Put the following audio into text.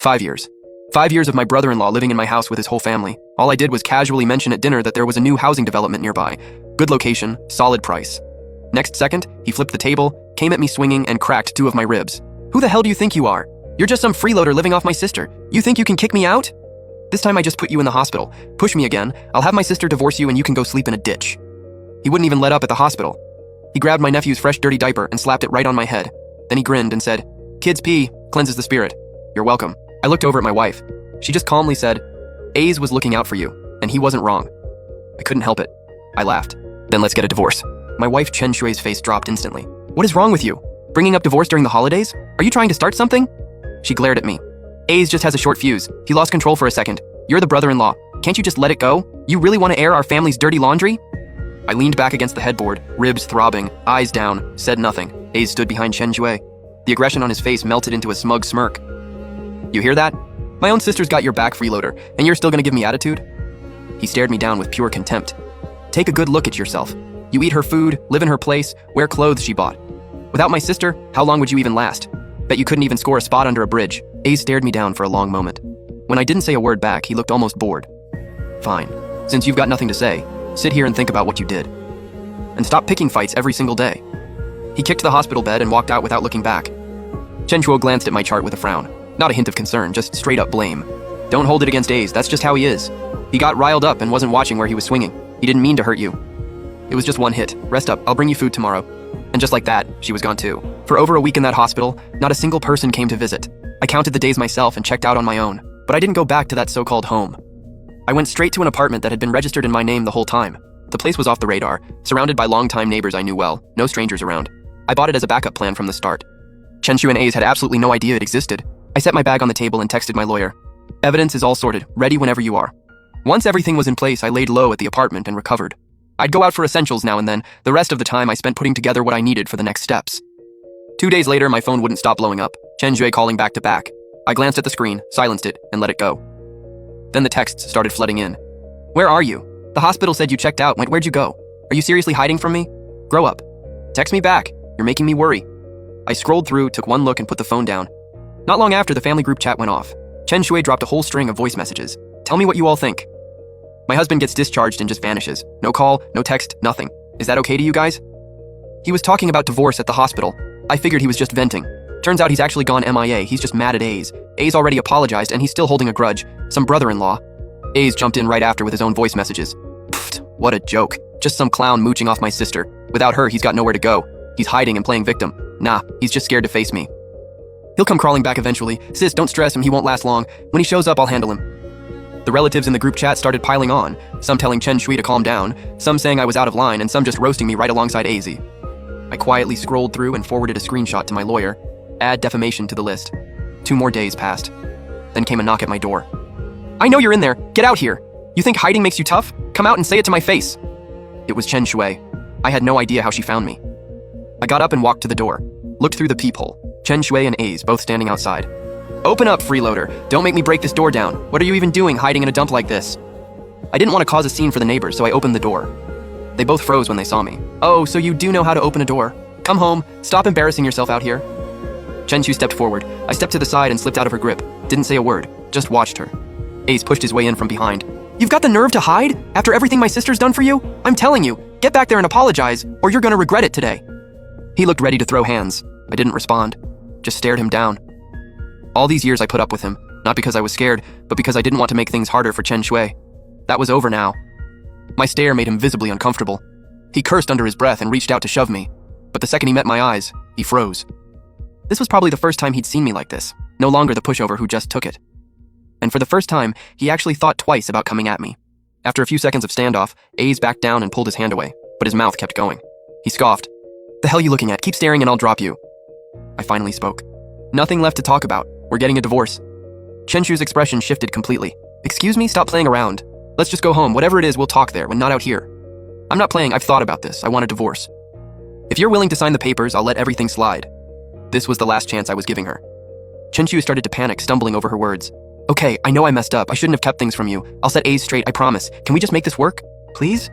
5 years. 5 years of my brother-in-law living in my house with his whole family. All I did was casually mention at dinner that there was a new housing development nearby. Good location, solid price. Next second, he flipped the table, came at me swinging, and cracked 2 of my ribs. Who the hell do you think you are? You're just some freeloader living off my sister. You think you can kick me out? This time I just put you in the hospital. Push me again, I'll have my sister divorce you and you can go sleep in a ditch. He wouldn't even let up at the hospital. He grabbed my nephew's fresh dirty diaper and slapped it right on my head. Then he grinned and said, "Kids pee cleanses the spirit. You're welcome." I looked over at my wife. She just calmly said, "A's was looking out for you, and he wasn't wrong." I couldn't help it. I laughed. "Then let's get a divorce." My wife Chen Shui's face dropped instantly. "What is wrong with you? Bringing up divorce during the holidays? Are you trying to start something?" She glared at me. "A's just has a short fuse. He lost control for a second. You're the brother-in-law. Can't you just let it go? You really want to air our family's dirty laundry?" I leaned back against the headboard, ribs throbbing, eyes down, said nothing. A's stood behind Chen Shui. The aggression on his face melted into a smug smirk. "You hear that? My own sister's got your back, freeloader, and you're still gonna give me attitude?" He stared me down with pure contempt. "Take a good look at yourself. You eat her food, live in her place, wear clothes she bought. Without my sister, how long would you even last? Bet you couldn't even score a spot under a bridge." A's stared me down for a long moment. When I didn't say a word back, he looked almost bored. "Fine. Since you've got nothing to say, sit here and think about what you did. And stop picking fights every single day." He kicked the hospital bed and walked out without looking back. Chen Shuo glanced at my chart with a frown. Not a hint of concern, just straight up blame. "Don't hold it against A's, that's just how he is. He got riled up and wasn't watching where he was swinging. He didn't mean to hurt you. It was just one hit. Rest up, I'll bring you food tomorrow." And just like that, she was gone too. For over a week in that hospital, not a single person came to visit. I counted the days myself and checked out on my own, but I didn't go back to that so-called home. I went straight to an apartment that had been registered in my name the whole time. The place was off the radar, surrounded by longtime neighbors I knew well, no strangers around. I bought it as a backup plan from the start. Chen Shu and A's had absolutely no idea it existed. I set my bag on the table and texted my lawyer. "Evidence is all sorted, ready whenever you are." Once everything was in place, I laid low at the apartment and recovered. I'd go out for essentials now and then. The rest of the time I spent putting together what I needed for the next steps. 2 days later, my phone wouldn't stop blowing up. Chen Shui calling back to back. I glanced at the screen, silenced it, and let it go. Then the texts started flooding in. "Where are you? The hospital said you checked out. Where'd you go? Are you seriously hiding from me? Grow up. Text me back. You're making me worry." I scrolled through, took one look, and put the phone down. Not long after, the family group chat went off. Chen Shui dropped a whole string of voice messages. "Tell me what you all think. My husband gets discharged and just vanishes. No call, no text, nothing. Is that okay to you guys? He was talking about divorce at the hospital. I figured he was just venting. Turns out he's actually gone MIA. He's just mad at A's. A's already apologized and he's still holding a grudge. Some brother-in-law." A's jumped in right after with his own voice messages. "Pfft, what a joke. Just some clown mooching off my sister. Without her, he's got nowhere to go. He's hiding and playing victim. Nah, he's just scared to face me. He'll come crawling back eventually. Sis, don't stress him, he won't last long. When he shows up, I'll handle him." The relatives in the group chat started piling on, some telling Chen Shui to calm down, some saying I was out of line, and some just roasting me right alongside AZ. I quietly scrolled through and forwarded a screenshot to my lawyer. Add defamation to the list. 2 more days passed. Then came a knock at my door. "I know you're in there. Get out here. You think hiding makes you tough? Come out and say it to my face." It was Chen Shui. I had no idea how she found me. I got up and walked to the door, looked through the peephole. Chen Shui and A's both standing outside. "Open up, freeloader. Don't make me break this door down. What are you even doing hiding in a dump like this?" I didn't want to cause a scene for the neighbors, so I opened the door. They both froze when they saw me. "Oh, so you do know how to open a door. Come home. Stop embarrassing yourself out here." Chen Shui stepped forward. I stepped to the side and slipped out of her grip. Didn't say a word, just watched her. Ace pushed his way in from behind. "You've got the nerve to hide? After everything my sister's done for you? I'm telling you, get back there and apologize, or you're gonna regret it today." He looked ready to throw hands. I didn't respond, just stared him down. All these years I put up with him, not because I was scared, but because I didn't want to make things harder for Chen Shui. That was over now. My stare made him visibly uncomfortable. He cursed under his breath and reached out to shove me, but the second he met my eyes, he froze. This was probably the first time he'd seen me like this, no longer the pushover who just took it. And for the first time, he actually thought twice about coming at me. After a few seconds of standoff, A's backed down and pulled his hand away, but his mouth kept going. He scoffed. "The hell you looking at? Keep staring and I'll drop you." I finally spoke. "Nothing left to talk about. We're getting a divorce." Chen Shu's expression shifted completely. "Excuse me? Stop playing around. Let's just go home. Whatever it is, we'll talk there, when not out here." "I'm not playing. I've thought about this. I want a divorce. If you're willing to sign the papers, I'll let everything slide." This was the last chance I was giving her. Chen Shu started to panic, stumbling over her words. "Okay, I know I messed up. I shouldn't have kept things from you. I'll set A's straight, I promise. Can we just make this work? Please?"